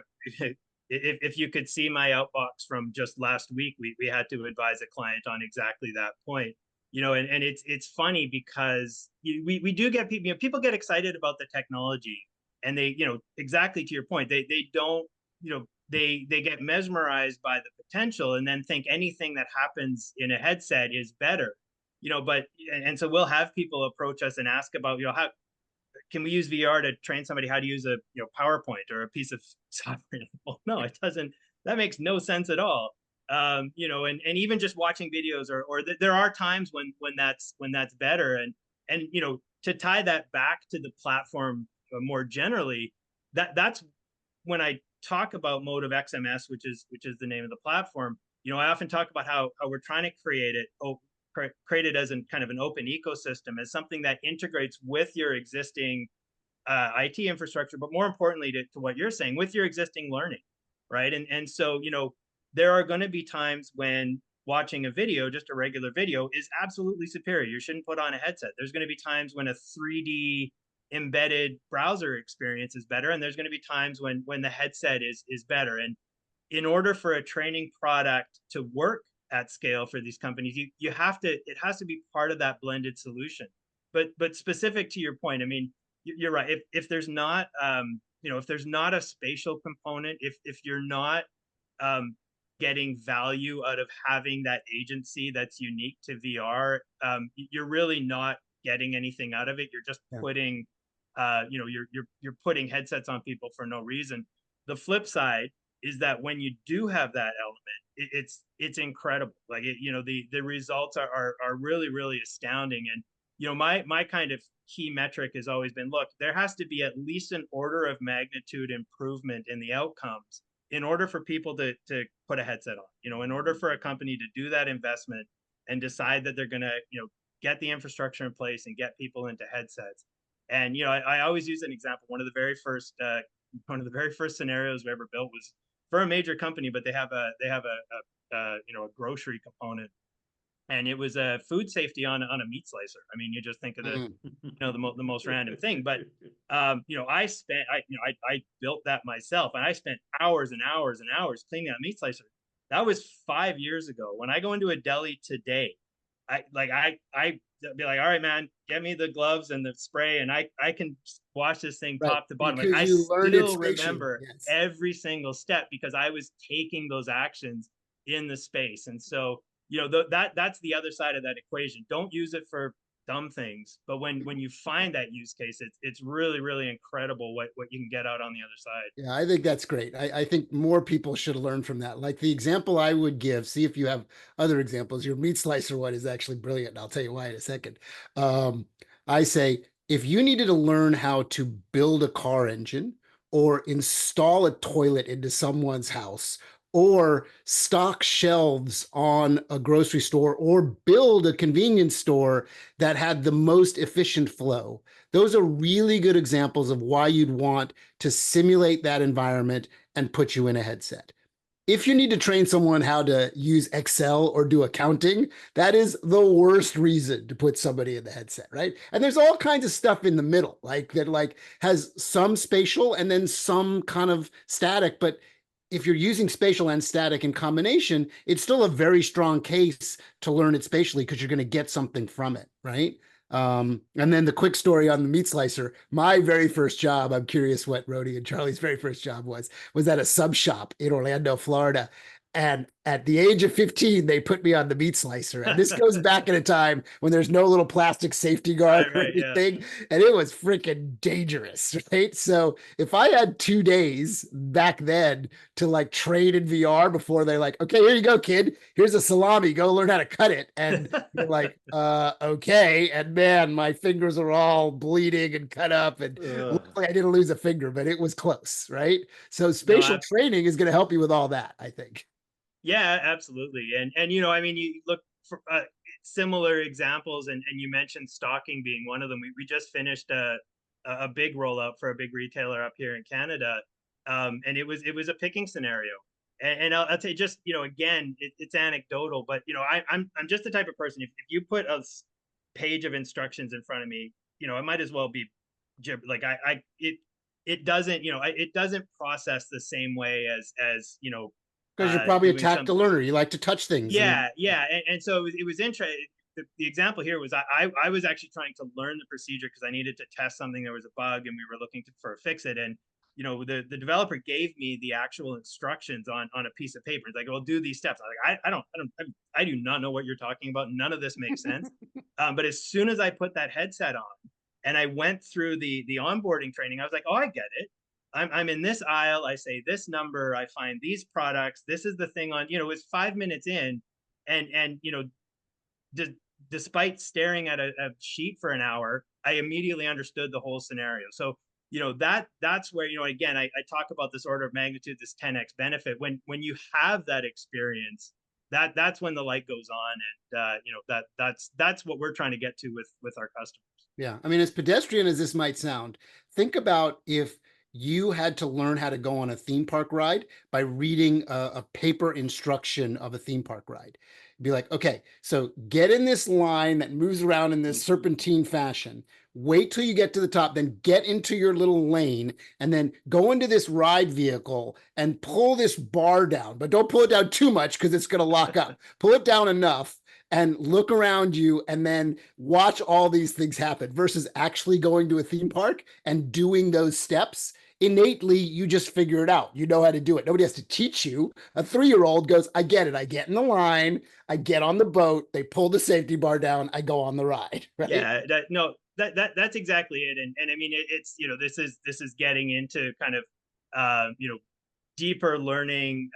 if you could see my outbox from just last week, we had to advise a client on exactly that point. You know, and it's funny because we do get people, you know, people get excited about the technology, and they, you know, exactly to your point, they don't, you know, they get mesmerized by the potential and then think anything that happens in a headset is better. You know, but and so we'll have people approach us and ask about, you know, how can we use VR to train somebody how to use a, you know, PowerPoint or a piece of software? Well, no, it doesn't. That makes no sense at all. You know, and even just watching videos, or there are times when that's better. And you know, to tie that back to the platform more generally, that's when I talk about Motive XMS, which is the name of the platform. You know, I often talk about how we're trying to create it as an kind of an open ecosystem, as something that integrates with your existing IT infrastructure, but more importantly to what you're saying, with your existing learning, right? And so, you know, there are going to be times when watching a video, just a regular video, is absolutely superior. You shouldn't put on a headset. There's going to be times when a 3D embedded browser experience is better, and there's going to be times when the headset is better. And in order for a training product to work at scale for these companies, you have to, it has to be part of that blended solution. But specific to your point, I mean, you're right. If there's not you know, if there's not a spatial component, if you're not getting value out of having that agency that's unique to VR, you're really not getting anything out of it. You're just putting you know, you're putting headsets on people for no reason. The flip side is that when you do have that element, it's incredible. Like you know, the results are really astounding. And you know, my kind of key metric has always been, look, there has to be at least an order of magnitude improvement in the outcomes in order for people to put a headset on. You know, in order for a company to do that investment and decide that they're going to, you know, get the infrastructure in place and get people into headsets. And you know, I always use an example. One of the very first scenarios we ever built was for a major company, but they have a you know, a grocery component, and it was a food safety on a meat slicer. I mean, you just think of the you know, the most random thing, but you know, I built that myself, and I spent hours and hours and hours cleaning that meat slicer. That was 5 years ago. When I go into a deli today, I be like, all right, man, get me the gloves and the spray, and I can wash this thing top to bottom. Like, I still remember every single step because I was taking those actions in the space. And so, you know, that's the other side of that equation. Don't use it for dumb things, but when you find that use case, it's really incredible what you can get out on the other side. Yeah, I think that's great. I think more people should learn from that. Like the example I would give, see if you have other examples. Your meat slicer one is actually brilliant. And I'll tell you why in a second. I say, if you needed to learn how to build a car engine or install a toilet into someone's house or stock shelves on a grocery store or build a convenience store that had the most efficient flow, those are really good examples of why you'd want to simulate that environment and put you in a headset. If you need to train someone how to use Excel or do accounting, that is the worst reason to put somebody in the headset, right? And there's all kinds of stuff in the middle, like that, like has some spatial and then some kind of static. But if you're using spatial and static in combination, it's still a very strong case to learn it spatially because you're going to get something from it, right? And then the quick story on the meat slicer. My very first job, I'm curious what Rody and Charlie's very first job was at a sub shop in Orlando, Florida. And at the age of 15, they put me on the meat slicer. And this goes back in a time when there's no little plastic safety guard or anything. Yeah. And it was freaking dangerous, right? So if I had 2 days back then to like train in VR before they're like, okay, here you go, kid. Here's a salami. Go learn how to cut it. And you're like, okay. And man, my fingers are all bleeding and cut up. And luckily I didn't lose a finger, but it was close, right? So spatial training is going to help you with all that, I think. Yeah, absolutely. And you know, I mean, you look for similar examples, and you mentioned stocking being one of them. We just finished a big rollout for a big retailer up here in Canada, And it was a picking scenario. And I'll say, just, again, it's anecdotal, but I'm just the type of person, if you put a page of instructions in front of me, it might as well be like it doesn't, it doesn't process the same way as Because you're probably a doing tactile learner. You like to touch things. Yeah, yeah. And so it was interesting. The example here was I was actually trying to learn the procedure because I needed to test something. There was a bug and we were looking for a fix it. And the developer gave me the actual instructions on a piece of paper. It's like, well, do these steps. I'm like, I do not know what you're talking about. None of this makes sense. But as soon as I put that headset on and I went through the onboarding training, I was like, oh, I get it. I'm in this aisle. I say this number. I find these products. This is the thing on. It's 5 minutes in, and despite staring at a sheet for an hour, I immediately understood the whole scenario. So that's where again I talk about this order of magnitude, this 10x benefit. When you have that experience, that's when the light goes on, and that's what we're trying to get to with our customers. Yeah, I mean, as pedestrian as this might sound, think about if you had to learn how to go on a theme park ride by reading a paper instruction of a theme park ride. Be like, okay, so get in this line that moves around in this serpentine fashion. Wait till you get to the top, then get into your little lane, and then go into this ride vehicle and pull this bar down. But don't pull it down too much because it's going to lock up. Pull it down enough and look around you and then watch all these things happen versus actually going to a theme park and doing those steps. Innately, you just figure it out. You know how to do it. Nobody has to teach you. A 3-year-old goes, I get it. I get in the line. I get on the boat. They pull the safety bar down. I go on the ride. Right? Yeah, that's exactly it. And I mean, it's, this is getting into kind of, deeper learning,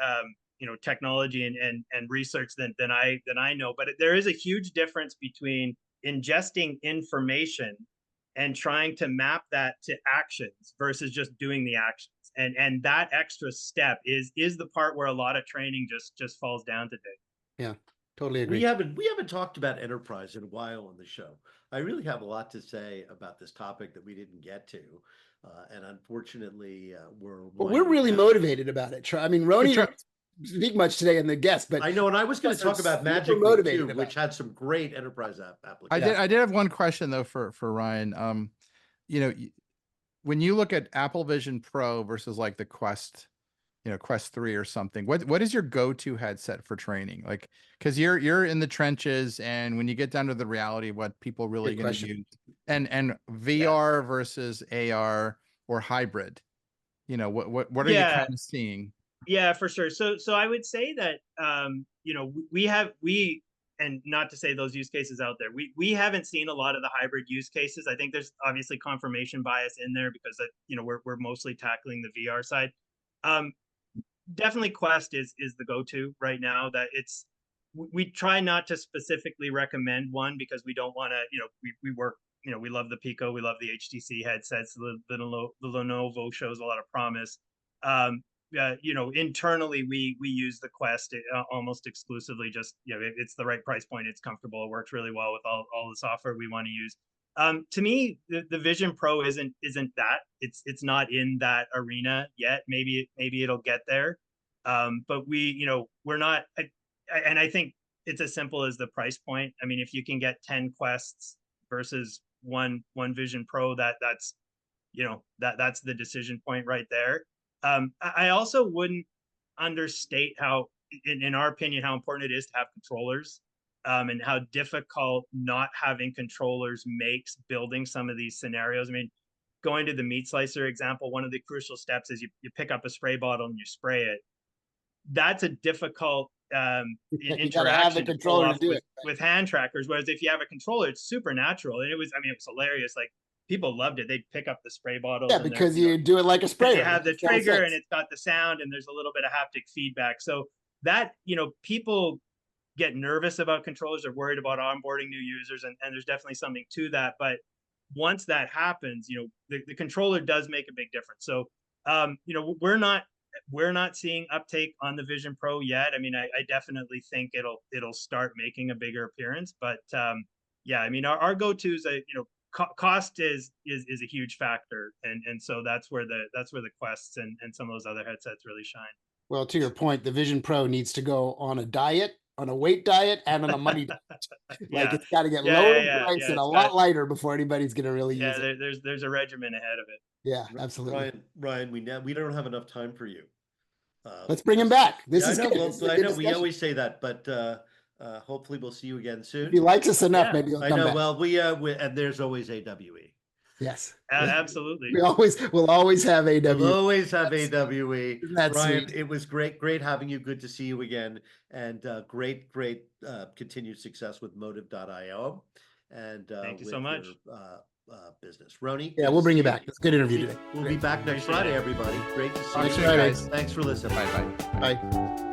technology and research than I know. But there is a huge difference between ingesting information and trying to map that to actions versus just doing the actions. And that extra step is the part where a lot of training just falls down today. Yeah, totally agree. We haven't talked about enterprise in a while on the show. I really have a lot to say about this topic that we didn't get to. And unfortunately, we're really motivated about it. I mean, Roni didn't speak much today in the guest, but I know, and I was going to talk about Magic Leap too, which had some great enterprise applications. I did have one question though for Ryan. When you look at Apple Vision Pro versus like the Quest, Quest 3 or something, what is your go-to headset for training? Like, because you're in the trenches, and when you get down to the reality of what people really going to use, and VR versus AR or hybrid, what are you kind of seeing? Yeah, for sure. So I would say that we and not to say those use cases out there, we haven't seen a lot of the hybrid use cases. I think there's obviously confirmation bias in there because we're mostly tackling the VR side. Definitely Quest is the go-to right now. That we try not to specifically recommend one because we don't want to, we work, we love the Pico, we love the HTC headsets. The Lenovo shows a lot of promise. Internally we use the Quest almost exclusively. Just it's the right price point, it's comfortable, it works really well with all the software we want to use. To me, the Vision Pro isn't that. It's not in that arena yet. Maybe it'll get there, but we're not. And I think it's as simple as the price point. I mean, if you can get 10 Quests versus one Vision Pro, that's the decision point right there. I also wouldn't understate how, in our opinion, how important it is to have controllers, and how difficult not having controllers makes building some of these scenarios. I mean, going to the meat slicer example, one of the crucial steps is you pick up a spray bottle and you spray it. That's a difficult interaction to pull off with hand trackers. Whereas if you have a controller, it's super natural. And it was hilarious. Like, people loved it. They'd pick up the spray bottles. Yeah, because you do it like a sprayer. You have the trigger and it's got the sound and there's a little bit of haptic feedback. So that, people get nervous about controllers, are worried about onboarding new users, and there's definitely something to that. But once that happens, the controller does make a big difference. So, we're not seeing uptake on the Vision Pro yet. I mean, I definitely think it'll start making a bigger appearance. But yeah, I mean, our go-tos, cost is a huge factor, and so that's where the Quests and some of those other headsets really shine. Well, to your point, the Vision Pro needs to go on a diet, on a weight diet, and on a money diet. Like, Yeah. it's got to get Yeah, lower yeah, in yeah, price yeah, and a it's lot got- lighter before anybody's going to really Yeah, use it. there's a regimen ahead of it. Yeah, absolutely. Ryan, we don't have enough time for you. Let's bring him back. This Yeah, is I know. good. Well, This is a I good know we discussion. always say that, but hopefully we'll see you again soon. If he likes us enough, Yeah, maybe he'll I come know. back. Well, we and there's always AWE. Yes. Absolutely. We'll always have AW. We'll always have That's- AWE. Isn't that Ryan, sweet? it was great having you. Good to see you again, and great continued success with Motive.io. And Thank you with so much. your business, Roni. Yeah, good we'll to bring see you back. It's a good interview today. We'll be back next Appreciate Friday, it. everybody. Great to see Next you. Friday. Thanks for listening. Bye bye. Bye.